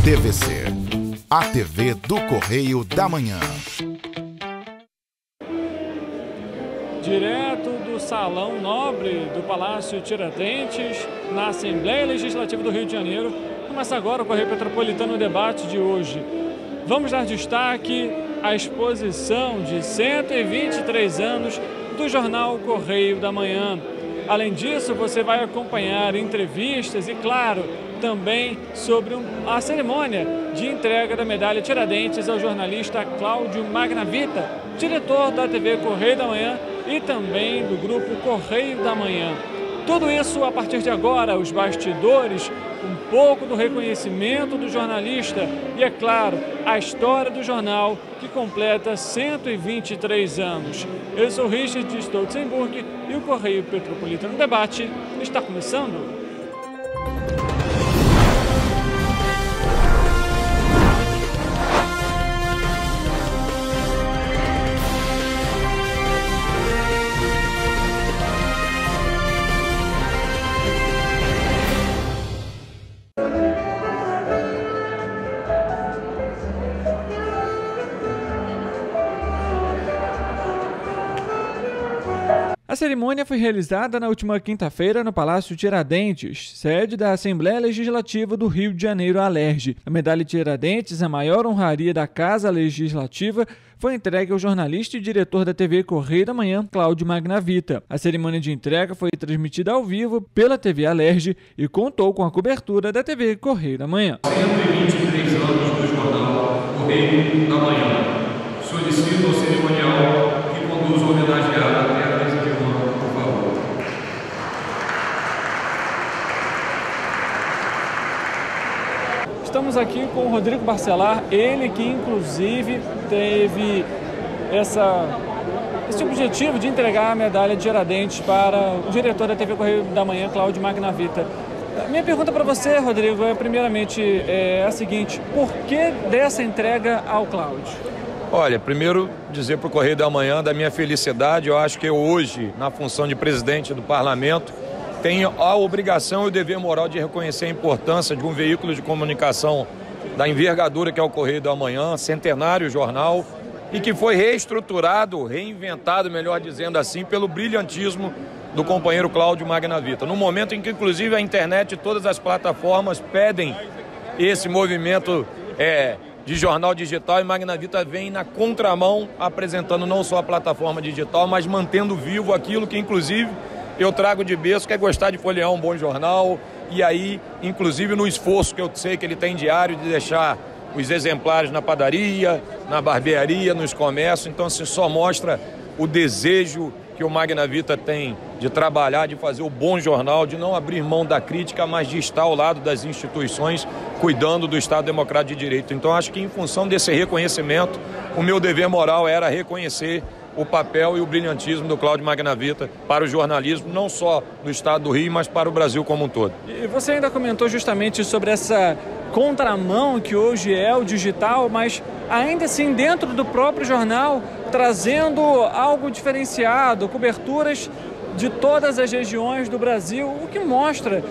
TVC, a TV do Correio da Manhã. Direto do Salão Nobre do Palácio Tiradentes, na Assembleia Legislativa do Rio de Janeiro, começa agora o Correio Petropolitano, o debate de hoje. Vamos dar destaque à exposição de 123 anos do jornal Correio da Manhã. Além disso, você vai acompanhar entrevistas e, claro, também sobre a cerimônia de entrega da medalha Tiradentes ao jornalista Cláudio Magnavita, diretor da TV Correio da Manhã e também do grupo Correio da Manhã. Tudo isso a partir de agora, os bastidores, um pouco do reconhecimento do jornalista e, é claro, a história do jornal que completa 123 anos. Eu sou Richard Stolzenburg e o Correio Petropolitano Debate está começando. A cerimônia foi realizada na última quinta-feira no Palácio Tiradentes, sede da Assembleia Legislativa do Rio de Janeiro, Alerj. A medalha Tiradentes, a maior honraria da Casa Legislativa, foi entregue ao jornalista e diretor da TV Correio da Manhã, Cláudio Magnavita. A cerimônia de entrega foi transmitida ao vivo pela TV Alerj e contou com a cobertura da TV Correio da Manhã. 123 anos do jornal Correio da Manhã. Solicito ao cerimonial que conduza o homenageado até a mesa de honra, por favor. Estamos aqui com o Rodrigo Barcelar, ele que inclusive teve esse objetivo de entregar a medalha de Tiradentes para o diretor da TV Correio da Manhã, Cláudio Magnavita. Minha pergunta para você, Rodrigo, primeiramente a seguinte: por que dessa entrega ao Cláudio? Olha, primeiro dizer para o Correio da Manhã da minha felicidade. Eu acho que eu hoje, na função de presidente do parlamento, tenho a obrigação e o dever moral de reconhecer a importância de um veículo de comunicação da envergadura que é o Correio da Manhã, centenário jornal, e que foi reestruturado, reinventado, melhor dizendo assim, pelo brilhantismo do companheiro Cláudio Magnavita. No momento em que, inclusive, a internet e todas as plataformas pedem esse movimento de jornal digital, e Magnavita vem na contramão, apresentando não só a plataforma digital, mas mantendo vivo aquilo que, inclusive, eu trago de berço, que é gostar de folhear um bom jornal, e aí, inclusive, no esforço que eu sei que ele tem diário de deixar os exemplares na padaria, na barbearia, nos comércios. Então, assim, só mostra o desejo que o Magnavita tem de trabalhar, de fazer o bom jornal, de não abrir mão da crítica, mas de estar ao lado das instituições, cuidando do Estado Democrático de Direito. Então, acho que em função desse reconhecimento, o meu dever moral era reconhecer o papel e o brilhantismo do Cláudio Magnavita para o jornalismo, não só no estado do Rio, mas para o Brasil como um todo. E você ainda comentou justamente sobre essa contramão que hoje é o digital, mas ainda assim dentro do próprio jornal, trazendo algo diferenciado, coberturas de todas as regiões do Brasil, o que mostra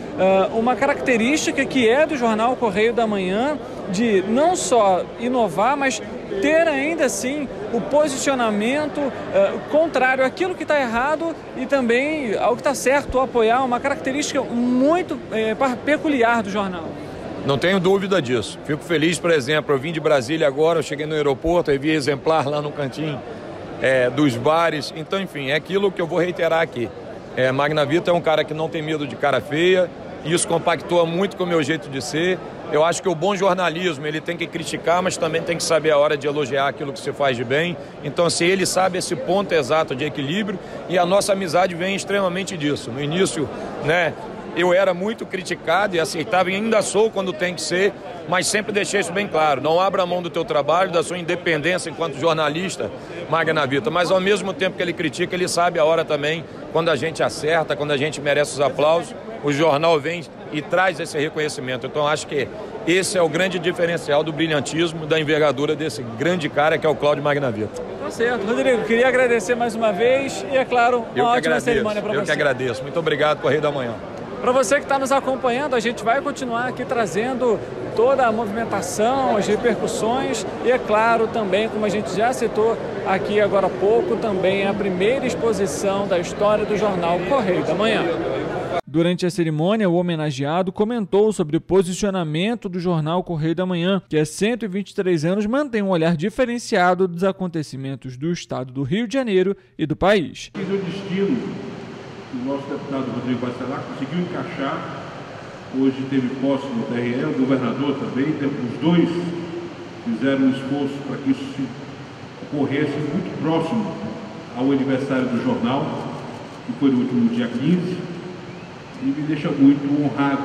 uma característica que é do jornal Correio da Manhã, de não só inovar, mas ter ainda assim o posicionamento contrário àquilo que está errado e também ao que está certo, apoiar uma característica muito peculiar do jornal. Não tenho dúvida disso. Fico feliz, por exemplo, eu vim de Brasília agora, eu cheguei no aeroporto, eu vi exemplar lá no cantinho dos bares. Então, enfim, é aquilo que eu vou reiterar aqui. Magnavita é um cara que não tem medo de cara feia, e isso compactua muito com o meu jeito de ser. Eu acho que o bom jornalismo, ele tem que criticar, mas também tem que saber a hora de elogiar aquilo que se faz de bem. Então, assim, ele sabe esse ponto exato de equilíbrio, e a nossa amizade vem extremamente disso. No início, eu era muito criticado e aceitava, e ainda sou quando tem que ser, mas sempre deixei isso bem claro. Não abra mão do teu trabalho, da sua independência enquanto jornalista, Magnavita. Mas ao mesmo tempo que ele critica, ele sabe a hora também, quando a gente acerta, quando a gente merece os aplausos, o jornal vem e traz esse reconhecimento. Então acho que esse é o grande diferencial do brilhantismo, da envergadura desse grande cara que é o Cláudio Magnavita. Tá certo. Rodrigo, queria agradecer mais uma vez e, é claro, uma ótima cerimônia para você. Eu que agradeço. Muito obrigado, Correio da Manhã. Para você que está nos acompanhando, a gente vai continuar aqui trazendo toda a movimentação, as repercussões e, é claro, também, como a gente já citou aqui agora há pouco, também a primeira exposição da história do jornal Correio da Manhã. Durante a cerimônia, o homenageado comentou sobre o posicionamento do jornal Correio da Manhã, que há 123 anos mantém um olhar diferenciado dos acontecimentos do estado do Rio de Janeiro e do país. O destino que o nosso deputado Rodrigo Bacelar conseguiu encaixar, hoje teve posse no TRE, o governador também, os dois fizeram um esforço para que isso ocorresse muito próximo ao aniversário do jornal, que foi no último dia 15, e me deixa muito honrado.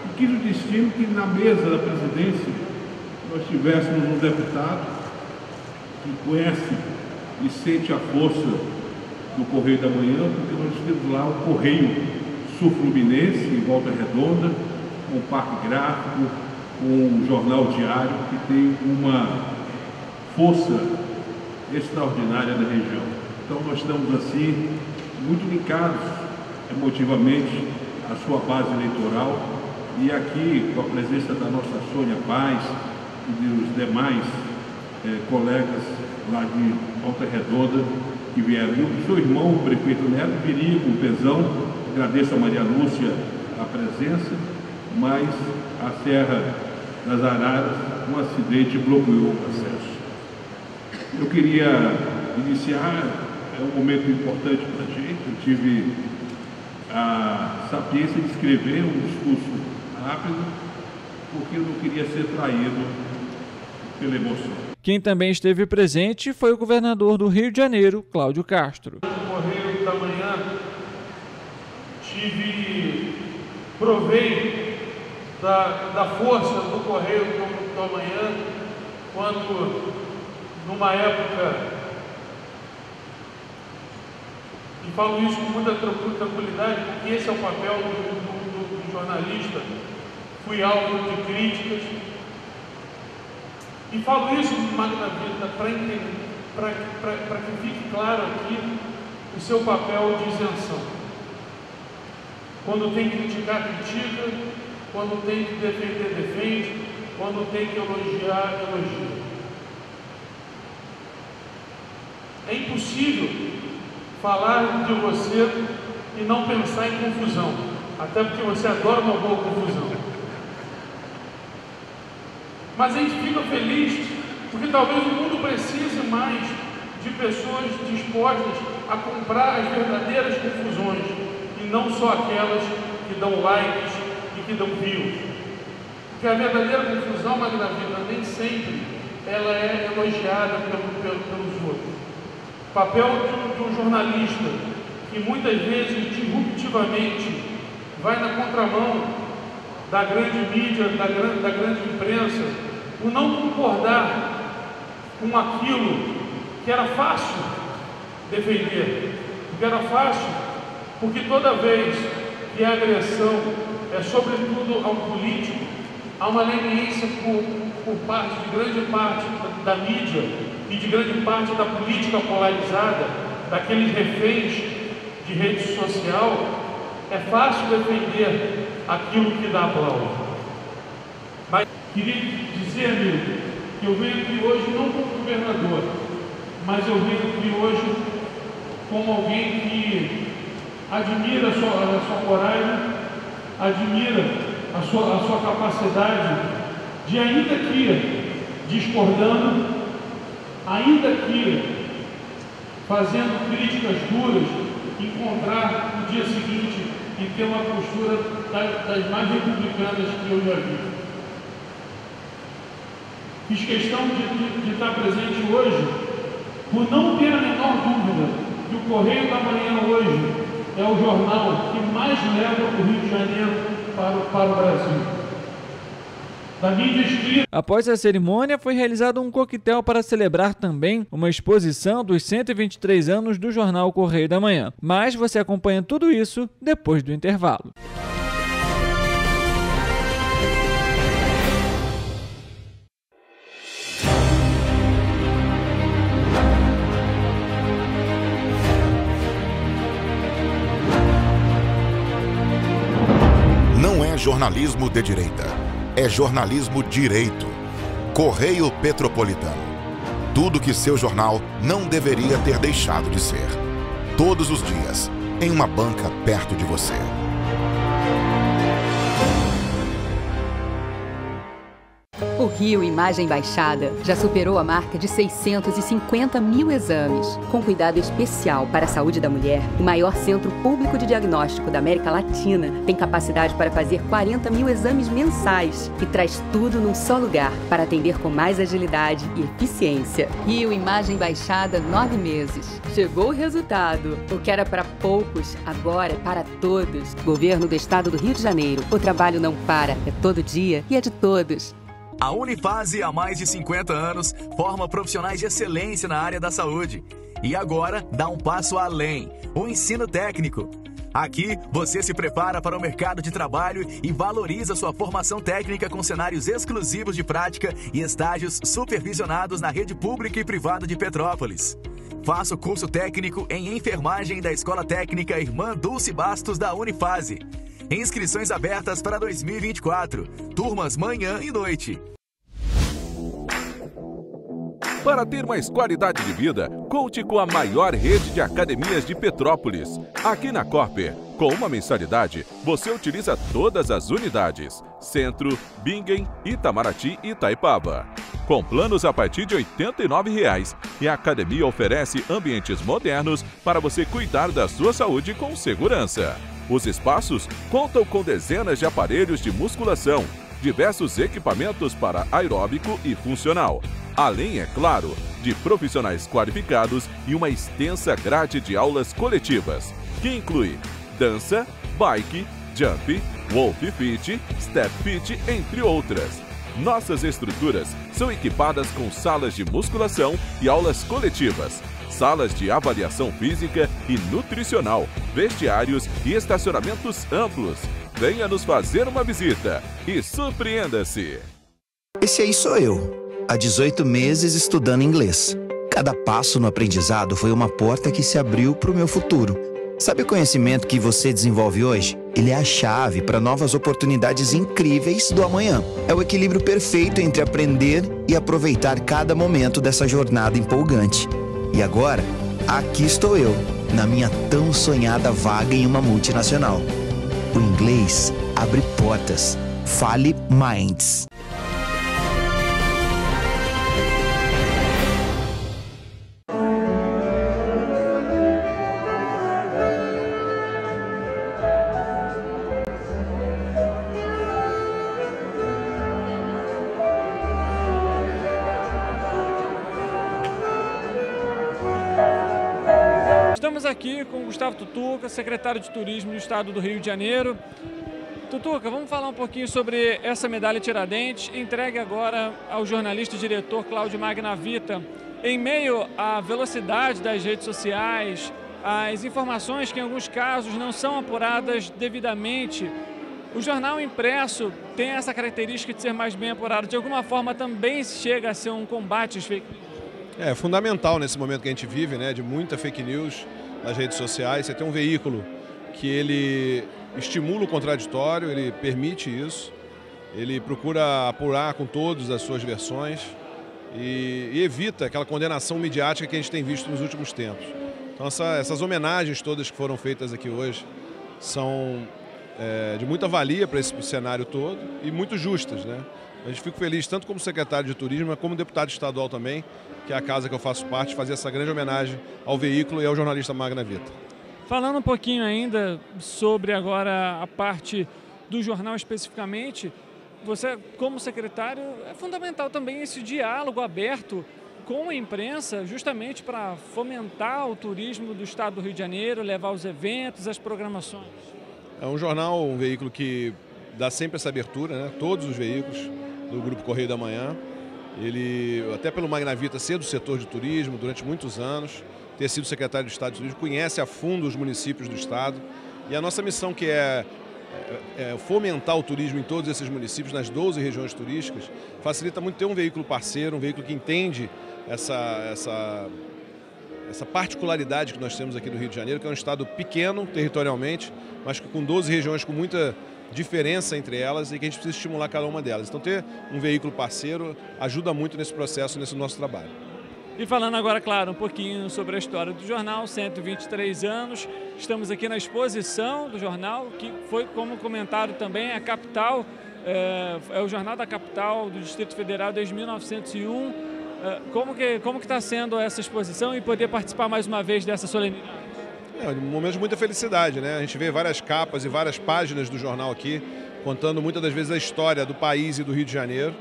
E quis o destino que na mesa da presidência nós tivéssemos um deputado que conhece e sente a força do Correio da Manhã, porque nós temos lá o Correio Sul-Fluminense, em Volta Redonda, um parque gráfico, um jornal diário que tem uma força extraordinária da região. Então nós estamos assim, muito ligados emotivamente à sua base eleitoral e aqui com a presença da nossa Sônia Paz e dos demais colegas lá de Volta Redonda que vieram. E o seu irmão, o prefeito Neto, viria com tesão. Agradeço a Maria Lúcia a presença, mas a Serra das Araras, um acidente bloqueou o acesso. Eu queria iniciar, é um momento importante para a gente. Eu tive a sapiência de escrever um discurso rápido, porque eu não queria ser traído pela emoção. Quem também esteve presente foi o governador do Rio de Janeiro, Cláudio Castro. No Correio da Manhã, provei da força do Correio da Manhã, quando, numa época, e falo isso com muita tranquilidade, porque esse é o papel do jornalista, fui alvo de críticas. E falo isso, Magna Vida, para que fique claro aqui o seu papel de isenção. Quando tem que criticar, critica. Quando tem que defender, defende. Quando tem que elogiar, elogia. É impossível falar de você e não pensar em confusão, até porque você adora uma boa confusão. Mas a gente fica feliz porque talvez o mundo precise mais de pessoas dispostas a comprar as verdadeiras confusões e não só aquelas que dão likes e que dão views. Porque a verdadeira confusão, Magna Vida, nem sempre ela é elogiada pelos outros. O papel de um jornalista que muitas vezes disruptivamente vai na contramão da grande mídia, da grande imprensa, por não concordar com aquilo que era fácil defender, porque era fácil, porque toda vez que a agressão é sobretudo ao político, há uma leniência por parte de grande parte da mídia e de grande parte da política polarizada, daqueles reféns de rede social, é fácil defender aquilo que dá aplauso. Mas queria dizer, amigo, que eu venho aqui hoje não como governador, mas eu venho aqui hoje como alguém que admira a sua coragem, admira a sua capacidade de, ainda que discordando, ainda que fazendo críticas duras, encontrar no dia seguinte e ter uma postura das mais republicanas que eu já vi. Fiz questão de estar presente hoje por não ter a menor dúvida que o Correio da Manhã hoje é o jornal que mais leva o Rio de Janeiro para o Brasil. Da mídia escrita. Após a cerimônia, foi realizado um coquetel para celebrar também uma exposição dos 123 anos do jornal Correio da Manhã. Mas você acompanha tudo isso depois do intervalo. jornalismo de direita. É jornalismo direito. Correio Petropolitano. Tudo que seu jornal não deveria ter deixado de ser. Todos os dias, em uma banca perto de você. O Rio Imagem Baixada já superou a marca de 650 mil exames. Com cuidado especial para a saúde da mulher, o maior centro público de diagnóstico da América Latina tem capacidade para fazer 40 mil exames mensais e traz tudo num só lugar para atender com mais agilidade e eficiência. Rio Imagem Baixada, 9 meses. Chegou o resultado. O que era para poucos, agora é para todos. Governo do Estado do Rio de Janeiro. O trabalho não para, é todo dia e é de todos. A Unifase, há mais de 50 anos, forma profissionais de excelência na área da saúde. E agora dá um passo além, o ensino técnico. Aqui, você se prepara para o mercado de trabalho e valoriza sua formação técnica com cenários exclusivos de prática e estágios supervisionados na rede pública e privada de Petrópolis. Faça o curso técnico em enfermagem da Escola Técnica Irmã Dulce Bastos da Unifase. Inscrições abertas para 2024. Turmas manhã e noite. Para ter mais qualidade de vida, conte com a maior rede de academias de Petrópolis. Aqui na Corper, com uma mensalidade, você utiliza todas as unidades: Centro, Bingen, Itamaraty e Itaipava. Com planos a partir de R$ 89,00, e a academia oferece ambientes modernos para você cuidar da sua saúde com segurança. Os espaços contam com dezenas de aparelhos de musculação, diversos equipamentos para aeróbico e funcional, além, é claro, de profissionais qualificados e uma extensa grade de aulas coletivas, que inclui dança, bike, jump, wolf fit, step fit, entre outras. Nossas estruturas são equipadas com salas de musculação e aulas coletivas, salas de avaliação física e nutricional, vestiários e estacionamentos amplos. Venha nos fazer uma visita e surpreenda-se! Esse aí sou eu, há 18 meses estudando inglês. Cada passo no aprendizado foi uma porta que se abriu para o meu futuro. Sabe o conhecimento que você desenvolve hoje? Ele é a chave para novas oportunidades incríveis do amanhã. É o equilíbrio perfeito entre aprender e aproveitar cada momento dessa jornada empolgante. E agora, aqui estou eu, na minha tão sonhada vaga em uma multinacional. O inglês abre portas. Fale Minds. Estamos aqui com o Gustavo Tutuca, secretário de Turismo do Estado do Rio de Janeiro. Tutuca, vamos falar um pouquinho sobre essa medalha Tiradentes, entregue agora ao jornalista e diretor Cláudio Magnavita. Em meio à velocidade das redes sociais, às informações que em alguns casos não são apuradas devidamente, o jornal impresso tem essa característica de ser mais bem apurado. De alguma forma também chega a ser um combate às fake news. É fundamental nesse momento que a gente vive, né, de muita fake news nas redes sociais. Você tem um veículo que ele estimula o contraditório, ele permite isso, ele procura apurar com todas as suas versões e evita aquela condenação midiática que a gente tem visto nos últimos tempos. Então essas homenagens todas que foram feitas aqui hoje são de muita valia para esse cenário todo e muito justas, né? A gente fica feliz, tanto como secretário de Turismo, como deputado estadual também, que é a casa que eu faço parte, fazer essa grande homenagem ao veículo e ao jornalista Magnavita. Falando um pouquinho ainda sobre agora a parte do jornal especificamente, você, como secretário, é fundamental também esse diálogo aberto com a imprensa, justamente para fomentar o turismo do Estado do Rio de Janeiro, levar os eventos, as programações. É um jornal, um veículo que dá sempre essa abertura, né? Todos os veículos do Grupo Correio da Manhã. Ele, até pelo Magnavita ser do setor de turismo durante muitos anos, ter sido secretário de Estado de Turismo, conhece a fundo os municípios do Estado. E a nossa missão, que é fomentar o turismo em todos esses municípios, nas 12 regiões turísticas, facilita muito ter um veículo parceiro, um veículo que entende essa particularidade que nós temos aqui no Rio de Janeiro, que é um estado pequeno territorialmente, mas que com 12 regiões com muita diferença entre elas e que a gente precisa estimular cada uma delas. Então ter um veículo parceiro ajuda muito nesse processo, nesse nosso trabalho. E falando agora, claro, um pouquinho sobre a história do jornal, 123 anos, estamos aqui na exposição do jornal, que foi, como comentado também, a capital, é o jornal da capital do Distrito Federal desde 1901. Como que está sendo essa exposição e poder participar mais uma vez dessa solenidade? É um momento de muita felicidade, né? A gente vê várias capas e várias páginas do jornal aqui, contando muitas das vezes a história do país e do Rio de Janeiro.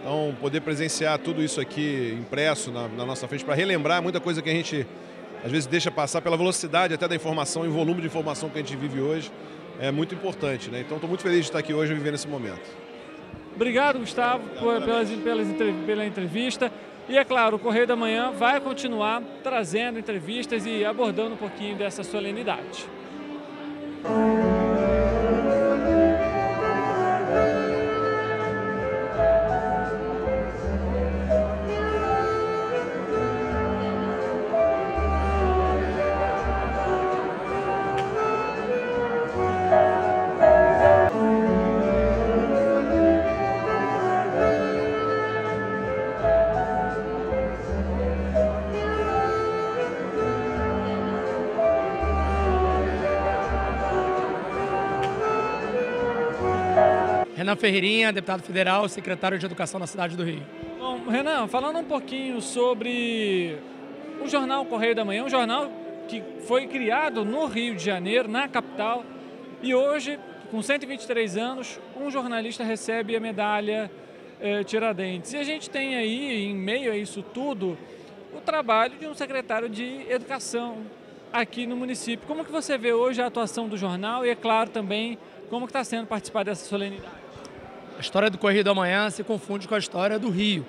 Então, poder presenciar tudo isso aqui impresso na nossa frente, para relembrar muita coisa que a gente, às vezes, deixa passar pela velocidade até da informação e volume de informação que a gente vive hoje, é muito importante, né? Então, estou muito feliz de estar aqui hoje e vivendo esse momento. Obrigado, Gustavo, pela entrevista. E, é claro, o Correio da Manhã vai continuar trazendo entrevistas e abordando um pouquinho dessa solenidade. Renan Ferreirinha, deputado federal, secretário de Educação da cidade do Rio. Bom, Renan, falando um pouquinho sobre o jornal Correio da Manhã, um jornal que foi criado no Rio de Janeiro, na capital, e hoje, com 123 anos, um jornalista recebe a medalha Tiradentes. E a gente tem aí, em meio a isso tudo, o trabalho de um secretário de Educação aqui no município. Como que você vê hoje a atuação do jornal e, é claro, também como que está sendo participar dessa solenidade? A história do Correio da Manhã se confunde com a história do Rio,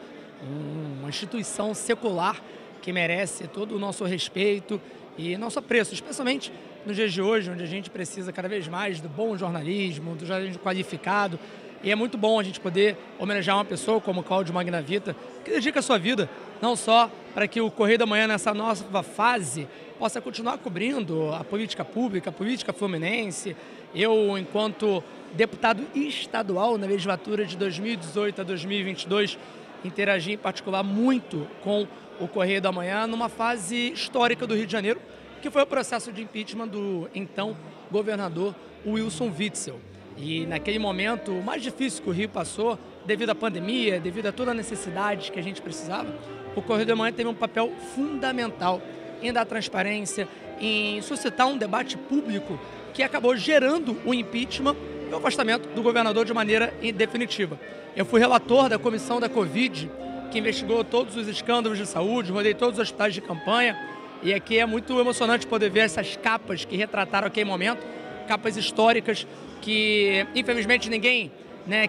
uma instituição secular que merece todo o nosso respeito e nosso apreço, especialmente nos dias de hoje, onde a gente precisa cada vez mais do bom jornalismo, do jornalismo qualificado. E é muito bom a gente poder homenagear uma pessoa como Cláudio Magnavita, que dedica a sua vida não só para que o Correio da Manhã, nessa nova fase, possa continuar cobrindo a política pública, a política fluminense. Eu, enquanto deputado estadual na legislatura de 2018 a 2022, interagi em particular muito com o Correio da Manhã numa fase histórica do Rio de Janeiro, que foi o processo de impeachment do então governador Wilson Witzel. E naquele momento, o mais difícil que o Rio passou, devido à pandemia, devido a toda a necessidade que a gente precisava, o Correio da Manhã teve um papel fundamental em dar transparência, em suscitar um debate público que acabou gerando o impeachment e o afastamento do governador de maneira definitiva. Eu fui relator da comissão da Covid, que investigou todos os escândalos de saúde, rodei todos os hospitais de campanha, e aqui é muito emocionante poder ver essas capas que retrataram aquele momento, capas históricas que, infelizmente, ninguém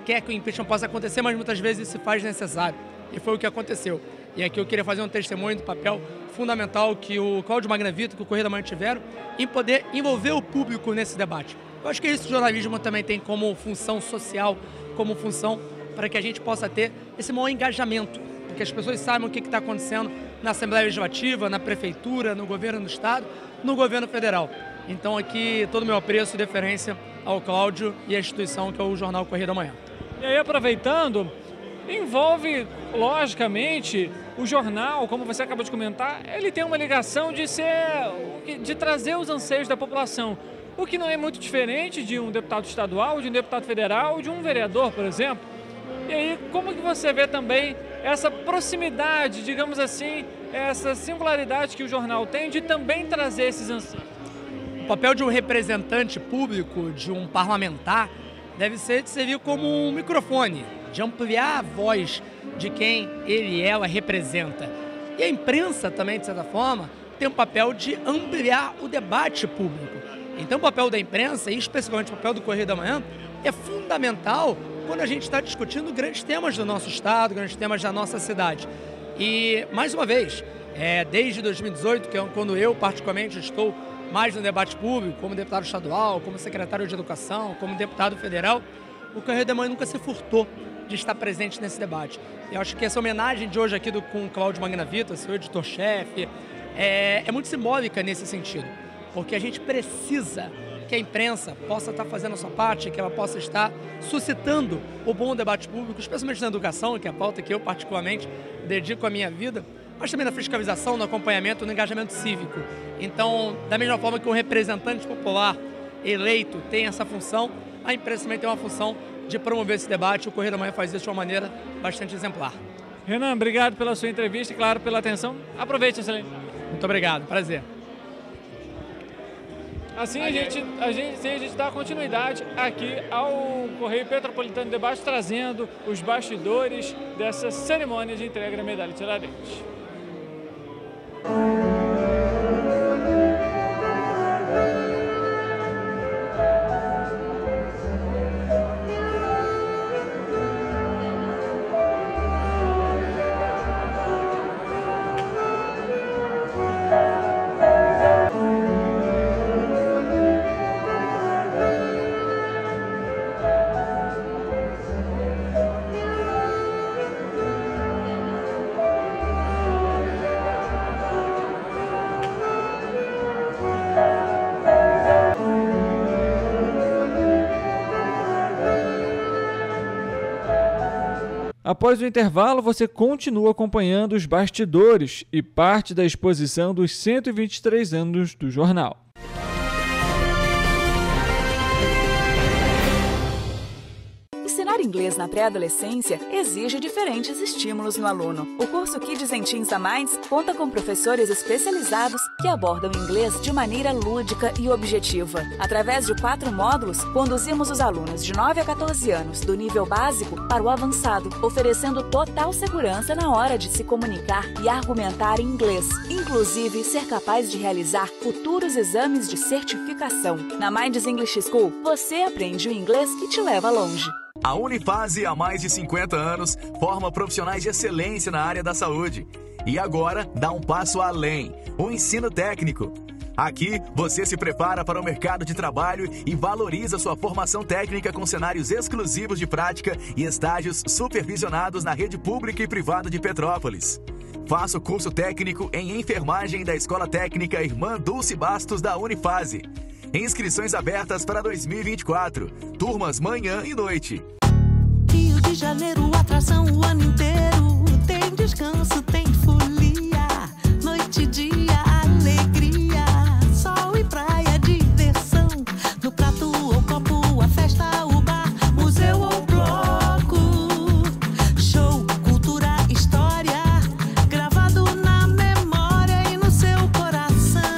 quer que o impeachment possa acontecer, mas muitas vezes se faz necessário. E foi o que aconteceu. E aqui eu queria fazer um testemunho do papel fundamental que o Cláudio Magnavita, que o Correio da Manhã tiveram, em poder envolver o público nesse debate. Eu acho que isso o jornalismo também tem como função social, como função para que a gente possa ter esse maior engajamento, para que as pessoas saibam o que está acontecendo na Assembleia Legislativa, na Prefeitura, no governo do Estado, no governo federal. Então aqui todo o meu apreço e deferência ao Cláudio e à instituição que é o jornal Correio da Manhã. E aí, aproveitando, envolve, logicamente, o jornal, como você acabou de comentar, ele tem uma ligação de trazer os anseios da população, o que não é muito diferente de um deputado estadual, de um deputado federal, de um vereador, por exemplo. E aí, como que você vê também essa proximidade, digamos assim, essa singularidade que o jornal tem de também trazer esses anseios? O papel de um representante público, de um parlamentar, deve ser de servir como um microfone, de ampliar a voz de quem ele e ela representa. E a imprensa também, de certa forma, tem um papel de ampliar o debate público. Então o papel da imprensa, e especificamente o papel do Correio da Manhã, é fundamental quando a gente está discutindo grandes temas do nosso estado, grandes temas da nossa cidade. E, mais uma vez, desde 2018, que é quando eu, particularmente, estou mais no debate público, como deputado estadual, como secretário de Educação, como deputado federal, o Correio da Manhã nunca se furtou de estar presente nesse debate. Eu acho que essa homenagem de hoje aqui com o Cláudio Magnavita, seu editor-chefe, é muito simbólica nesse sentido, porque a gente precisa que a imprensa possa estar fazendo a sua parte, que ela possa estar suscitando o bom debate público, especialmente na educação, que é a pauta que eu particularmente dedico a minha vida, mas também na fiscalização, no acompanhamento, no engajamento cívico. Então, da mesma forma que um representante popular eleito tem essa função, a imprensa também tem uma função de promover esse debate. O Correio da Manhã faz isso de uma maneira bastante exemplar. Renan, obrigado pela sua entrevista e, claro, pela atenção. Aproveite, excelente. Muito obrigado, prazer. Assim a gente dá continuidade aqui ao Correio Petropolitano Debate, trazendo os bastidores dessa cerimônia de entrega da medalha Tiradentes. Após o intervalo, você continua acompanhando os bastidores e parte da exposição dos 123 anos do jornal. Ensinar inglês na pré-adolescência exige diferentes estímulos no aluno. O curso Kids and Teens da Minds conta com professores especializados que abordam inglês de maneira lúdica e objetiva. Através de 4 módulos, conduzimos os alunos de 9 a 14 anos, do nível básico para o avançado, oferecendo total segurança na hora de se comunicar e argumentar em inglês, inclusive ser capaz de realizar futuros exames de certificação. Na Minds English School, você aprende o inglês que te leva longe. A Unifase, há mais de 50 anos, forma profissionais de excelência na área da saúde. E agora, dá um passo além, o ensino técnico. Aqui, você se prepara para o mercado de trabalho e valoriza sua formação técnica com cenários exclusivos de prática e estágios supervisionados na rede pública e privada de Petrópolis. Faça o curso técnico em enfermagem da Escola Técnica Irmã Dulce Bastos da Unifase. Inscrições abertas para 2024. Turmas manhã e noite. Rio de Janeiro, atração o ano inteiro. Tem descanso, tem folia. Noite e dia, alegria. Sol e praia, diversão. No prato ou copo, a festa, o bar, museu ou bloco. Show, cultura, história. Gravado na memória e no seu coração.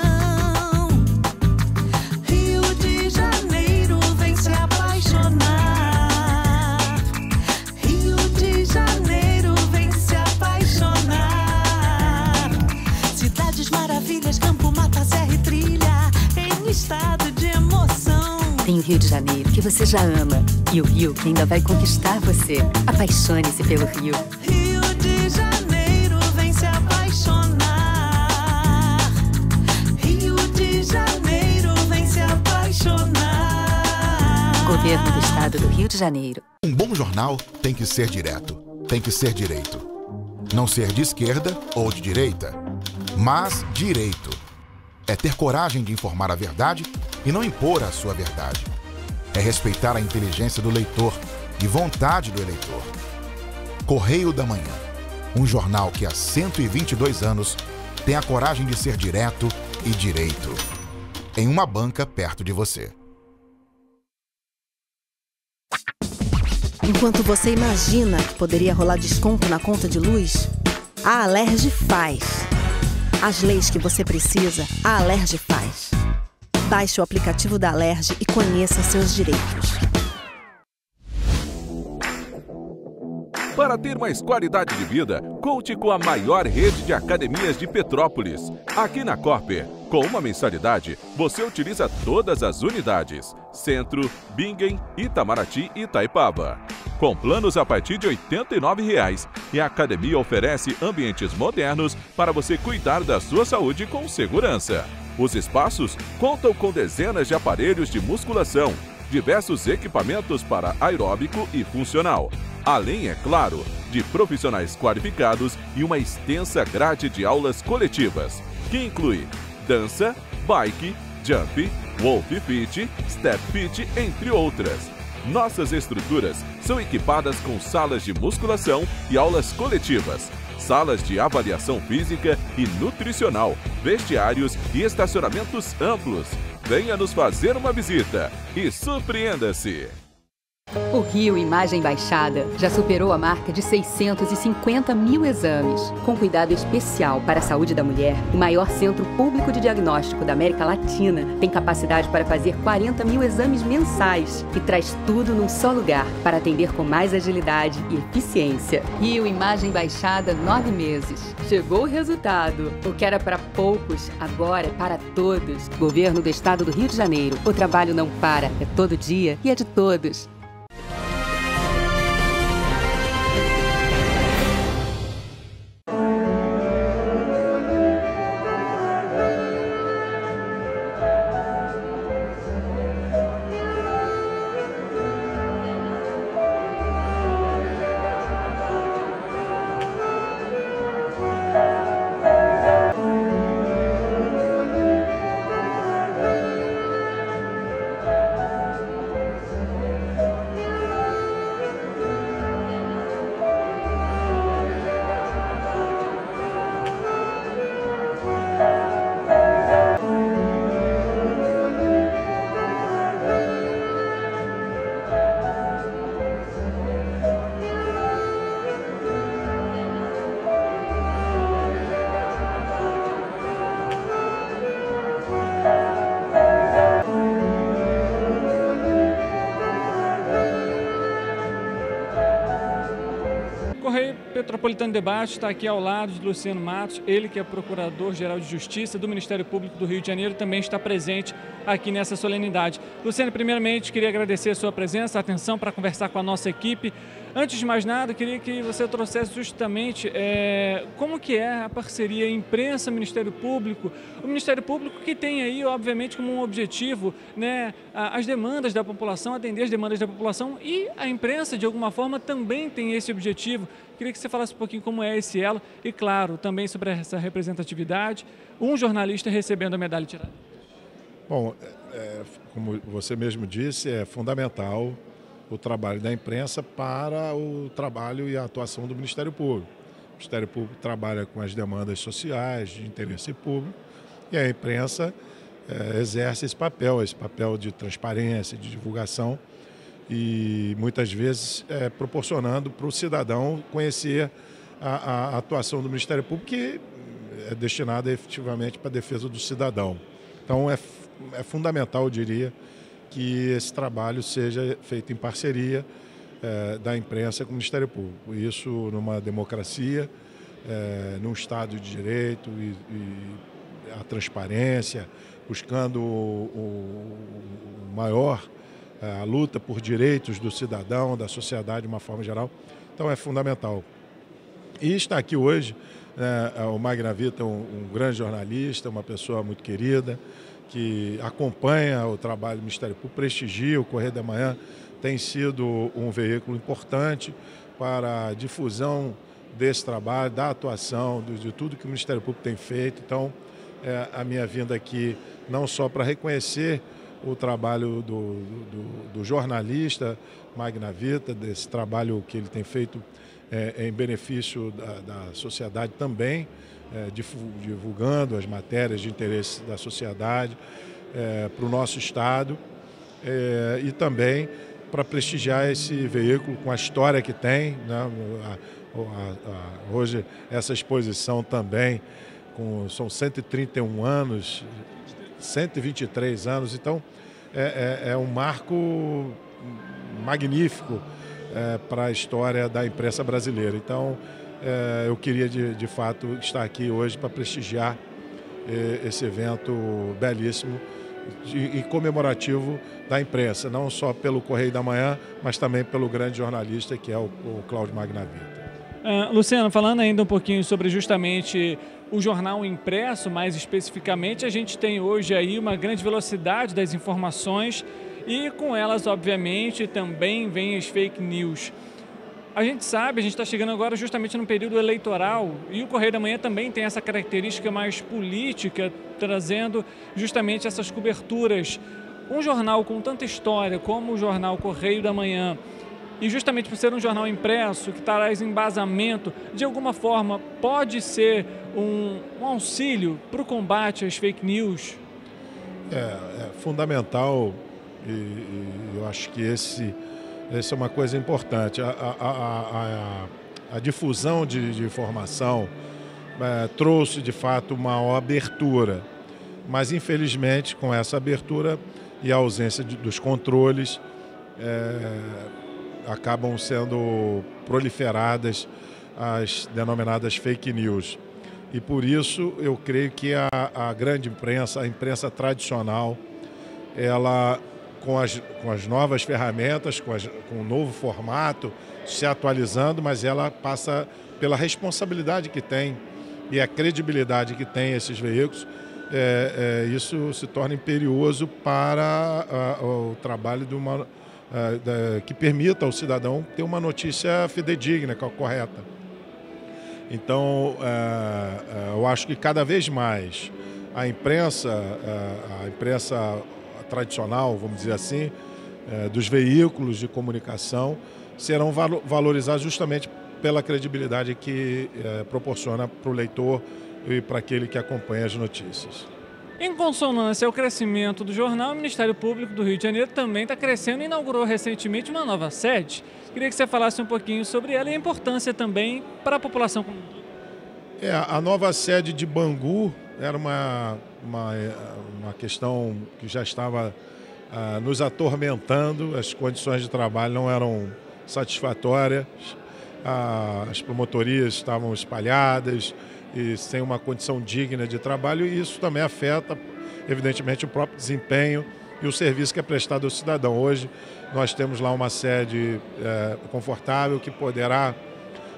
Rio de Janeiro, vem se apaixonar. Rio de Janeiro, vem se apaixonar. Cidades maravilhas, campo, mata, serra e trilha, em estado de emoção. Tem o Rio de Janeiro, que você já ama, e o Rio que ainda vai conquistar você. Apaixone-se pelo Rio. Rio de Janeiro, vem se apaixonar. Rio de Janeiro, vem se apaixonar. Governo do Estado do Rio de Janeiro. Um bom jornal tem que ser direto, tem que ser direito. Não ser de esquerda ou de direita, mas direito. É ter coragem de informar a verdade e não impor a sua verdade. É respeitar a inteligência do leitor e vontade do eleitor. Correio da Manhã, um jornal que há 122 anos tem a coragem de ser direto e direito. Em uma banca perto de você. Enquanto você imagina que poderia rolar desconto na conta de luz, a Alerj faz. As leis que você precisa, a Alerj faz. Baixe o aplicativo da Alerj e conheça seus direitos. Para ter mais qualidade de vida, conte com a maior rede de academias de Petrópolis. Aqui na Corper, com uma mensalidade, você utiliza todas as unidades: Centro, Bingen, Itamaraty e Itaipava. Com planos a partir de R$ 89,00, e a academia oferece ambientes modernos para você cuidar da sua saúde com segurança. Os espaços contam com dezenas de aparelhos de musculação, diversos equipamentos para aeróbico e funcional, além, é claro, de profissionais qualificados e uma extensa grade de aulas coletivas, que inclui dança, bike, jump, Wolf Fit, Step Fit, entre outras. Nossas estruturas são equipadas com salas de musculação e aulas coletivas, salas de avaliação física e nutricional, vestiários e estacionamentos amplos. Venha nos fazer uma visita e surpreenda-se! O Rio Imagem Baixada já superou a marca de 650 mil exames. Com cuidado especial para a saúde da mulher, o maior centro público de diagnóstico da América Latina tem capacidade para fazer 40 mil exames mensais e traz tudo num só lugar para atender com mais agilidade e eficiência. Rio Imagem Baixada, 9 meses. Chegou o resultado. O que era para poucos, agora é para todos. Governo do Estado do Rio de Janeiro. O trabalho não para, é todo dia e é de todos. Correio Petropolitano Debate está aqui ao lado de Luciano Matos, ele que é Procurador-Geral de Justiça do Ministério Público do Rio de Janeiro, também está presente aqui nessa solenidade. Luciano, primeiramente, queria agradecer a sua presença, a atenção para conversar com a nossa equipe. Antes de mais nada, queria que você trouxesse justamente como que é a parceria imprensa-Ministério Público. O Ministério Público que tem aí, obviamente, como um objetivo, né, as demandas da população, atender as demandas da população, e a imprensa, de alguma forma, também tem esse objetivo. Queria que você falasse um pouquinho como é esse elo e, claro, também sobre essa representatividade, um jornalista recebendo a medalha tirada. Bom, como você mesmo disse, é fundamental o trabalho da imprensa para o trabalho e a atuação do Ministério Público. O Ministério Público trabalha com as demandas sociais, de interesse público, e a imprensa exerce esse papel de transparência, de divulgação, e muitas vezes proporcionando para o cidadão conhecer a atuação do Ministério Público, que é destinada efetivamente para a defesa do cidadão. Então é fundamental, eu diria, que esse trabalho seja feito em parceria da imprensa com o Ministério Público. Isso numa democracia, num Estado de Direito e a transparência, buscando a luta por direitos do cidadão, da sociedade de uma forma geral. Então é fundamental. E está aqui hoje o Magna Vita, um grande jornalista, uma pessoa muito querida, que acompanha o trabalho do Ministério Público, prestigia o Correio da Manhã, tem sido um veículo importante para a difusão desse trabalho, da atuação, de tudo que o Ministério Público tem feito. Então, a minha vinda aqui não só para reconhecer o trabalho do jornalista Magna Vita, desse trabalho que ele tem feito em benefício da sociedade também, divulgando as matérias de interesse da sociedade para o nosso Estado, e também para prestigiar esse veículo com a história que tem, né? Hoje essa exposição também são 131 anos, 123 anos, então é um marco magnífico para a história da imprensa brasileira. Então, eu queria, de fato, estar aqui hoje para prestigiar esse evento belíssimo e comemorativo da imprensa, não só pelo Correio da Manhã, mas também pelo grande jornalista que é o Cláudio Magna Vita. Luciano, falando ainda um pouquinho sobre justamente o jornal impresso, mais especificamente, a gente tem hoje aí uma grande velocidade das informações e com elas, obviamente, também vem as fake news. A gente sabe, a gente está chegando agora justamente no período eleitoral e o Correio da Manhã também tem essa característica mais política, trazendo justamente essas coberturas. Um jornal com tanta história como o jornal Correio da Manhã, e justamente por ser um jornal impresso que traz embasamento, de alguma forma pode ser um auxílio para o combate às fake news? É fundamental e eu acho que essa é uma coisa importante. A difusão de informação trouxe de fato uma abertura, mas infelizmente com essa abertura e a ausência dos controles acabam sendo proliferadas as denominadas fake news. E por isso eu creio que a grande imprensa, a imprensa tradicional, ela com as novas ferramentas, com o novo formato, se atualizando, mas ela passa pela responsabilidade que tem e a credibilidade que tem esses veículos, isso se torna imperioso para o trabalho que permita ao cidadão ter uma notícia fidedigna, correta. Então, eu acho que cada vez mais a imprensa tradicional, vamos dizer assim, dos veículos de comunicação, serão valorizados justamente pela credibilidade que proporciona para o leitor e para aquele que acompanha as notícias. Em consonância ao crescimento do jornal, o Ministério Público do Rio de Janeiro também está crescendo e inaugurou recentemente uma nova sede. Queria que você falasse um pouquinho sobre ela e a importância também para a população. A nova sede de Bangu era uma questão que já estava nos atormentando, as condições de trabalho não eram satisfatórias, as promotorias estavam espalhadas e sem uma condição digna de trabalho, e isso também afeta, evidentemente, o próprio desempenho e o serviço que é prestado ao cidadão. Hoje nós temos lá uma sede confortável que poderá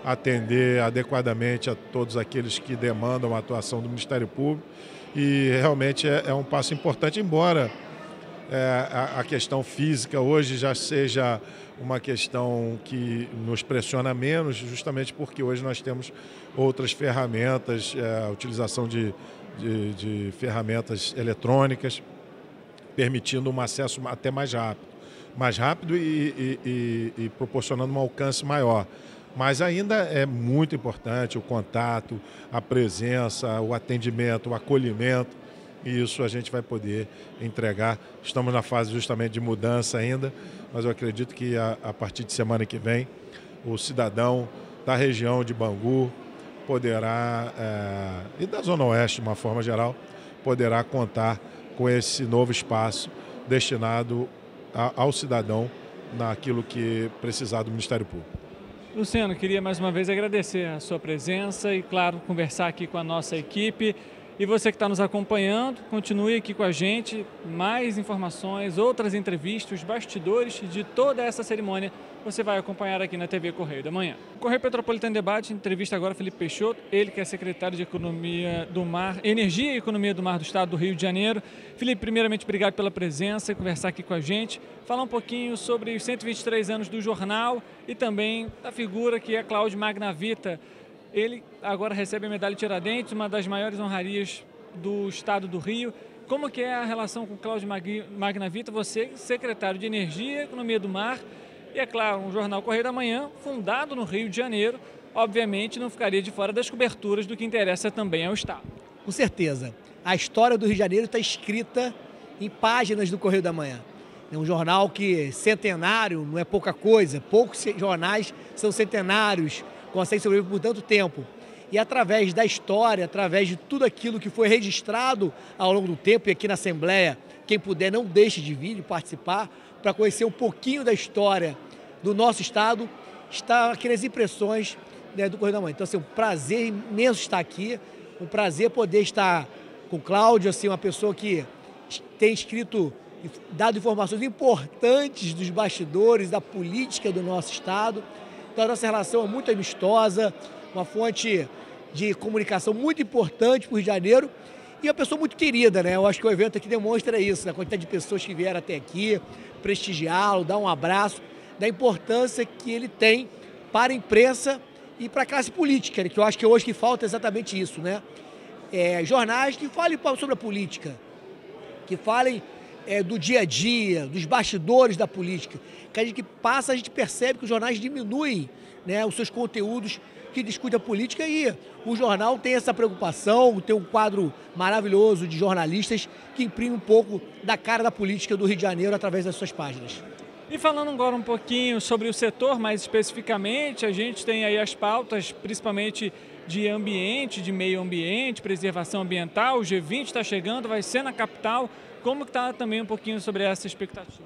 atender adequadamente a todos aqueles que demandam a atuação do Ministério Público, e realmente é um passo importante, embora a questão física hoje já seja uma questão que nos pressiona menos, justamente porque hoje nós temos outras ferramentas, a utilização de ferramentas eletrônicas, permitindo um acesso até mais rápido e proporcionando um alcance maior. Mas ainda é muito importante o contato, a presença, o atendimento, o acolhimento, e isso a gente vai poder entregar. Estamos na fase justamente de mudança ainda, mas eu acredito que a partir de semana que vem, o cidadão da região de Bangu poderá, e da Zona Oeste de uma forma geral, poderá contar com esse novo espaço destinado ao cidadão naquilo que precisar do Ministério Público. Luciano, queria mais uma vez agradecer a sua presença e, claro, conversar aqui com a nossa equipe. E você que está nos acompanhando, continue aqui com a gente. Mais informações, outras entrevistas, os bastidores de toda essa cerimônia você vai acompanhar aqui na TV Correio da Manhã. Correio Petropolitano Debate, entrevista agora Felipe Peixoto, ele que é secretário de Economia do Mar, Energia e Economia do Mar do Estado do Rio de Janeiro. Felipe, primeiramente, obrigado pela presença e conversar aqui com a gente. Falar um pouquinho sobre os 123 anos do jornal e também da figura que é Cláudio Magnavita. Ele agora recebe a medalha Tiradentes, uma das maiores honrarias do Estado do Rio. Como que é a relação com Cláudio Magnavita, você, secretário de Energia e Economia do Mar, e, é claro, um jornal Correio da Manhã, fundado no Rio de Janeiro, obviamente não ficaria de fora das coberturas do que interessa também ao Estado. Com certeza. A história do Rio de Janeiro está escrita em páginas do Correio da Manhã. É um jornal que centenário, não é pouca coisa, poucos jornais são centenários, conseguem sobreviver por tanto tempo. E através da história, através de tudo aquilo que foi registrado ao longo do tempo, e aqui na Assembleia, quem puder não deixe de vir e participar, para conhecer um pouquinho da história do nosso Estado, está aqui nas impressões, né, do Correio da Manhã. Então, assim, um prazer imenso estar aqui, um prazer poder estar com o Cláudio, assim, uma pessoa que tem escrito, dado informações importantes dos bastidores, da política do nosso Estado. Então, a nossa relação é muito amistosa, uma fonte de comunicação muito importante para o Rio de Janeiro e uma pessoa muito querida, né? Eu acho que o evento aqui demonstra isso, a quantidade de pessoas que vieram até aqui, prestigiá-lo, dar um abraço, da importância que ele tem para a imprensa e para a classe política, né? Que eu acho que hoje que falta exatamente isso, né? jornais que falem sobre a política, que falem do dia a dia, dos bastidores da política. Cada dia que passa, a gente percebe que os jornais diminuem, né, os seus conteúdos que discutem a política, e o jornal tem essa preocupação, tem um quadro maravilhoso de jornalistas que imprime um pouco da cara da política do Rio de Janeiro através das suas páginas. E falando agora um pouquinho sobre o setor, mais especificamente, a gente tem aí as pautas, principalmente de ambiente, de meio ambiente, preservação ambiental. O G20 está chegando, vai ser na capital. Como que está também um pouquinho sobre essa expectativa?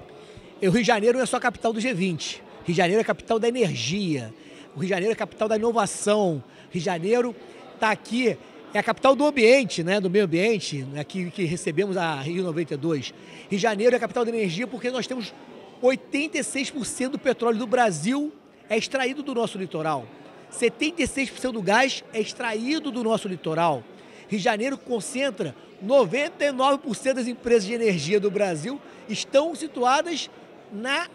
O Rio de Janeiro não é só a capital do G20. O Rio de Janeiro é a capital da energia. O Rio de Janeiro é a capital da inovação. O Rio de Janeiro está aqui, é a capital do ambiente, né, do meio ambiente, aqui que recebemos a Rio 92. Rio de Janeiro é a capital da energia porque nós temos 86% do petróleo do Brasil é extraído do nosso litoral. 76% do gás é extraído do nosso litoral. Rio de Janeiro concentra 99% das empresas de energia do Brasil estão situadas na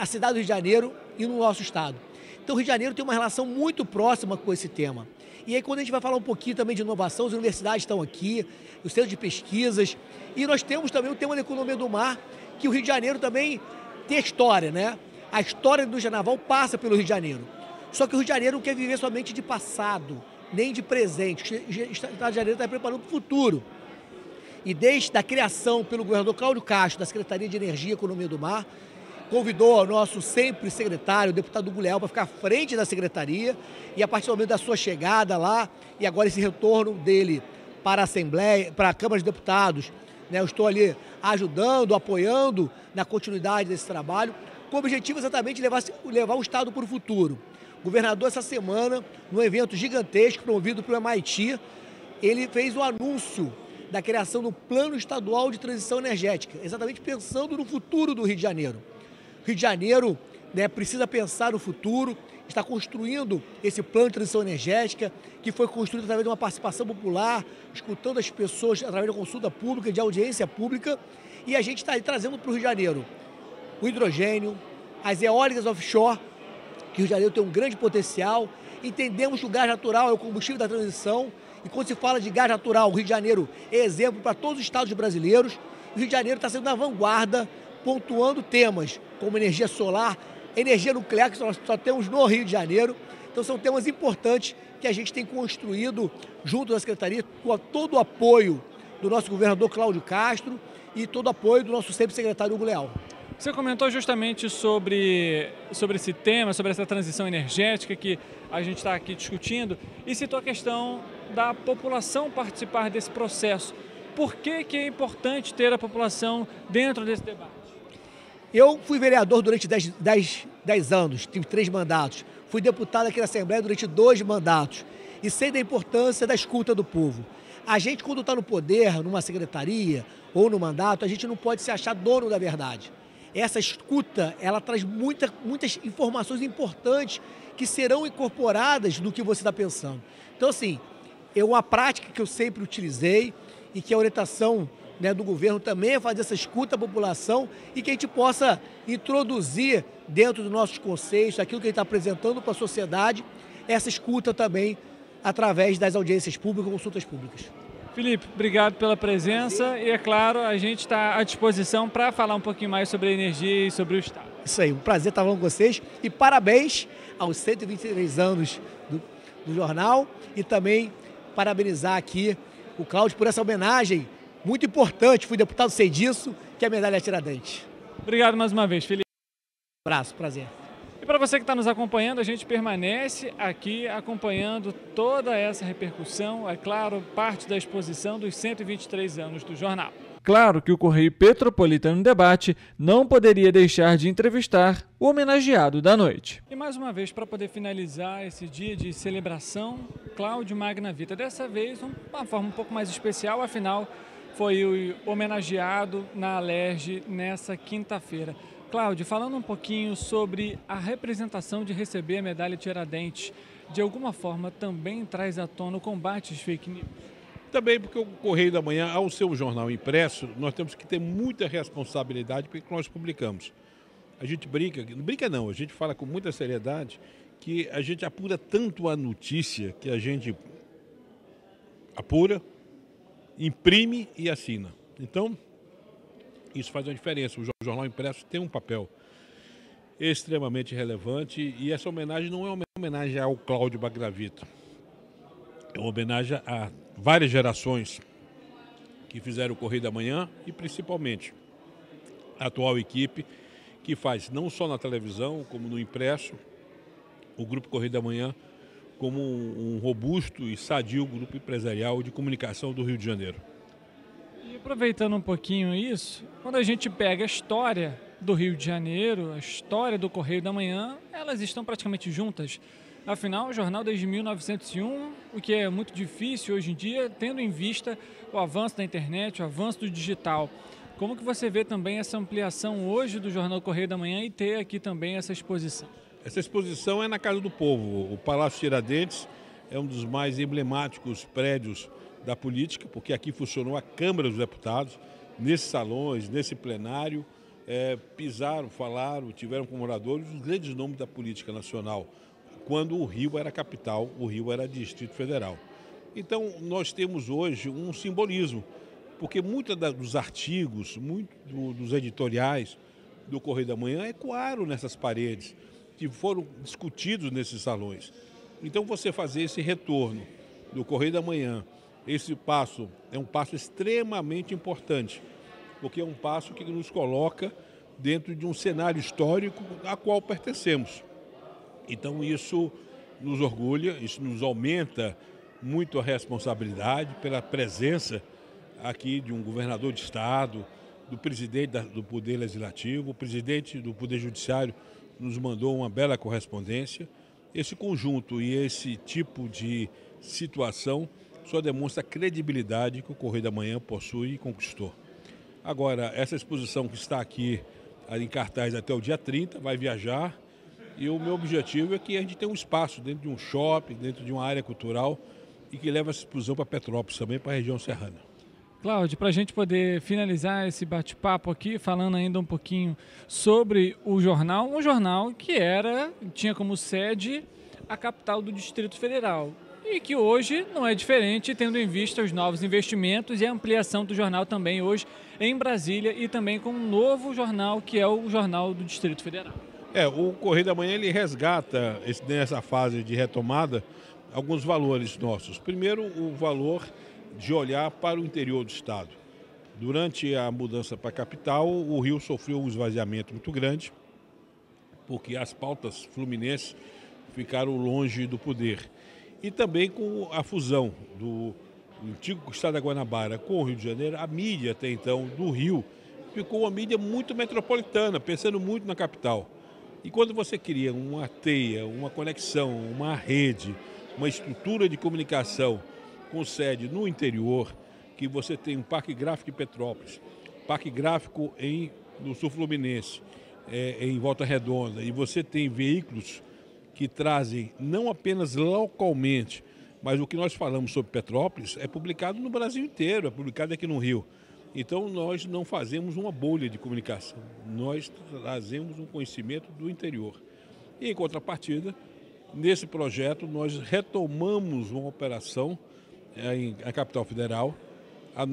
cidade do Rio de Janeiro e no nosso estado. Então o Rio de Janeiro tem uma relação muito próxima com esse tema. E aí quando a gente vai falar um pouquinho também de inovação, as universidades estão aqui, os centros de pesquisas, e nós temos também o tema da economia do mar, que o Rio de Janeiro também tem a história, né? A história do naval passa pelo Rio de Janeiro. Só que o Rio de Janeiro não quer viver somente de passado, nem de presente. O Estado de Janeiro está preparando para o futuro. E desde a criação pelo governador Cláudio Castro, da Secretaria de Energia e Economia do Mar, convidou o nosso sempre secretário, o deputado Hugo Leal, para ficar à frente da secretaria, e a partir do momento da sua chegada lá, e agora esse retorno dele para a Assembleia, para a Câmara de Deputados, né, eu estou ali ajudando, apoiando na continuidade desse trabalho, com o objetivo exatamente de levar o Estado para o futuro. O governador, essa semana, num evento gigantesco promovido pelo MIT, ele fez o anúncio da criação do Plano Estadual de Transição Energética, exatamente pensando no futuro do Rio de Janeiro. O Rio de Janeiro, né, precisa pensar no futuro, está construindo esse plano de transição energética, que foi construído através de uma participação popular, escutando as pessoas através da consulta pública, de audiência pública, e a gente está aí trazendo para o Rio de Janeiro o hidrogênio, as eólicas offshore, que o Rio de Janeiro tem um grande potencial. Entendemos que o gás natural é o combustível da transição, e quando se fala de gás natural, o Rio de Janeiro é exemplo para todos os estados brasileiros. O Rio de Janeiro está sendo na vanguarda, pontuando temas como energia solar, energia nuclear, que nós só temos no Rio de Janeiro. Então são temas importantes que a gente tem construído junto da Secretaria, com todo o apoio do nosso governador Cláudio Castro e todo o apoio do nosso sempre secretário Hugo Leal. Você comentou justamente sobre esse tema, sobre essa transição energética que a gente está aqui discutindo, e citou a questão da população participar desse processo. Por que é importante ter a população dentro desse debate? Eu fui vereador durante 10 anos, tive 3 mandatos. Fui deputado aqui na Assembleia durante 2 mandatos. E sei da importância da escuta do povo. A gente, quando está no poder, numa secretaria ou no mandato, a gente não pode se achar dono da verdade. Essa escuta, ela traz muitas informações importantes que serão incorporadas no que você está pensando. Então, assim, é uma prática que eu sempre utilizei e que a orientação, né, do governo também é fazer essa escuta à população e que a gente possa introduzir dentro dos nossos conceitos, aquilo que a gente está apresentando para a sociedade, essa escuta também através das audiências públicas, consultas públicas. Felipe, obrigado pela presença e, é claro, a gente está à disposição para falar um pouquinho mais sobre a energia e sobre o Estado. Isso aí, um prazer estar falando com vocês e parabéns aos 123 anos do jornal e também parabenizar aqui o Cláudio por essa homenagem muito importante. Fui deputado, sei disso, que é a medalha Tiradentes. Obrigado mais uma vez, Felipe. Um abraço, prazer. E para você que está nos acompanhando, a gente permanece aqui acompanhando toda essa repercussão, é claro, parte da exposição dos 123 anos do jornal. Claro que o Correio Petropolitano Debate não poderia deixar de entrevistar o homenageado da noite. E mais uma vez, para poder finalizar esse dia de celebração, Cláudio Magna Vita. Dessa vez, uma forma um pouco mais especial, afinal, foi o homenageado na Alerj nessa quinta-feira. Cláudio, falando um pouquinho sobre a representação de receber a medalha Tiradentes, de alguma forma também traz à tona o combate às fake news? Também porque o Correio da Manhã, ao ser um jornal impresso, nós temos que ter muita responsabilidade porque nós publicamos. A gente brinca não, a gente fala com muita seriedade que a gente apura tanto a notícia que a gente apura, imprime e assina. Então, isso faz uma diferença. O jornal impresso tem um papel extremamente relevante e essa homenagem não é uma homenagem ao Cláudio Magravito. É uma homenagem a várias gerações que fizeram o Correio da Manhã e principalmente a atual equipe que faz não só na televisão como no impresso o Grupo Correio da Manhã como um robusto e sadio grupo empresarial de comunicação do Rio de Janeiro. E aproveitando um pouquinho isso, quando a gente pega a história do Rio de Janeiro, a história do Correio da Manhã, elas estão praticamente juntas. Afinal, o jornal desde 1901, o que é muito difícil hoje em dia, tendo em vista o avanço da internet, o avanço do digital. Como que você vê também essa ampliação hoje do jornal Correio da Manhã e ter aqui também essa exposição? Essa exposição é na Casa do Povo. O Palácio Tiradentes é um dos mais emblemáticos prédios da política, porque aqui funcionou a Câmara dos Deputados, nesses salões, nesse plenário, pisaram, falaram, tiveram como oradores os grandes nomes da política nacional, quando o Rio era capital, o Rio era Distrito Federal. Então, nós temos hoje um simbolismo, porque muitos dos artigos, muitos dos editoriais do Correio da Manhã ecoaram nessas paredes, que foram discutidos nesses salões. Então, você fazer esse retorno do Correio da Manhã, esse passo é um passo extremamente importante, porque é um passo que nos coloca dentro de um cenário histórico a qual pertencemos. Então isso nos orgulha, isso nos aumenta muito a responsabilidade pela presença aqui de um governador de estado, do presidente do Poder Legislativo, o presidente do Poder Judiciário nos mandou uma bela correspondência. Esse conjunto e esse tipo de situação só demonstra a credibilidade que o Correio da Manhã possui e conquistou. Agora, essa exposição que está aqui em cartaz até o dia 30, vai viajar, e o meu objetivo é que a gente tenha um espaço dentro de um shopping, dentro de uma área cultural, e que leve essa exposição para Petrópolis, também para a região serrana. Cláudio, para a gente poder finalizar esse bate-papo aqui, falando ainda um pouquinho sobre o jornal, um jornal que tinha como sede a capital do Distrito Federal, e que hoje não é diferente, tendo em vista os novos investimentos e a ampliação do jornal também hoje em Brasília e também com um novo jornal que é o Jornal do Distrito Federal. O Correio da Manhã ele resgata nessa fase de retomada alguns valores nossos. Primeiro, o valor de olhar para o interior do estado. Durante a mudança para a capital, o Rio sofreu um esvaziamento muito grande, porque as pautas fluminenses ficaram longe do poder. E também com a fusão do antigo estado da Guanabara com o Rio de Janeiro, a mídia até então do Rio ficou uma mídia muito metropolitana, pensando muito na capital. E quando você cria uma teia, uma conexão, uma rede, uma estrutura de comunicação com sede no interior, que você tem um parque gráfico em Petrópolis, parque gráfico no sul fluminense, em Volta Redonda, e você tem veículos que trazem não apenas localmente, mas o que nós falamos sobre Petrópolis é publicado no Brasil inteiro, é publicado aqui no Rio. Então nós não fazemos uma bolha de comunicação, nós trazemos um conhecimento do interior. E em contrapartida, nesse projeto nós retomamos uma operação na capital federal. O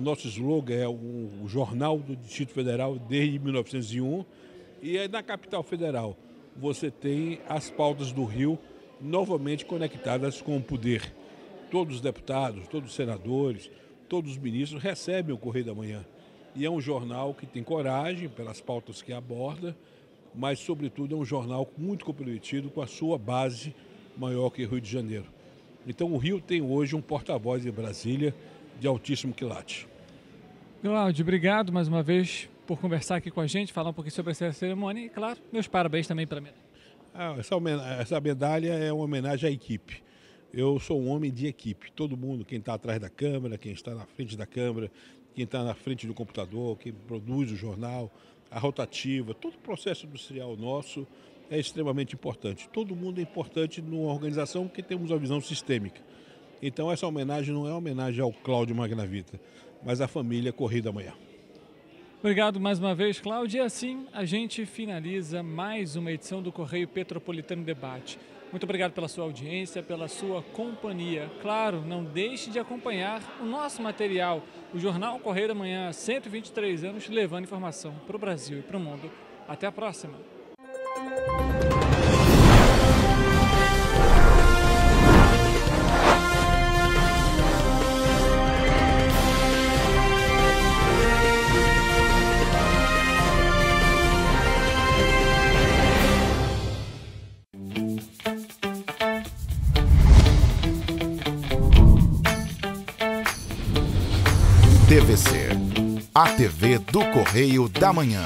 nosso slogan é o Jornal do Distrito Federal desde 1901, e aí na capital federal você tem as pautas do Rio novamente conectadas com o poder. Todos os deputados, todos os senadores, todos os ministros recebem o Correio da Manhã. E é um jornal que tem coragem pelas pautas que aborda, mas, sobretudo, é um jornal muito comprometido com a sua base maior que o Rio de Janeiro. Então, o Rio tem hoje um porta-voz em Brasília de altíssimo quilate. Cláudio, obrigado mais uma vez por conversar aqui com a gente, falar um pouquinho sobre essa cerimônia e, claro, meus parabéns também para mim. Essa medalha é uma homenagem à equipe. Eu sou um homem de equipe. Todo mundo, quem está atrás da câmera, quem está na frente da câmera, quem está na frente do computador, quem produz o jornal, a rotativa, todo o processo industrial nosso é extremamente importante. Todo mundo é importante numa organização que temos uma visão sistêmica. Então essa homenagem não é uma homenagem ao Cláudio Magravita, mas à família Correio da Manhã. Obrigado mais uma vez, Cláudio. E assim a gente finaliza mais uma edição do Correio Petropolitano Debate. Muito obrigado pela sua audiência, pela sua companhia. Claro, não deixe de acompanhar o nosso material, o Jornal Correio da Manhã, 123 anos, levando informação para o Brasil e para o mundo. Até a próxima! TVC, a TV do Correio da Manhã.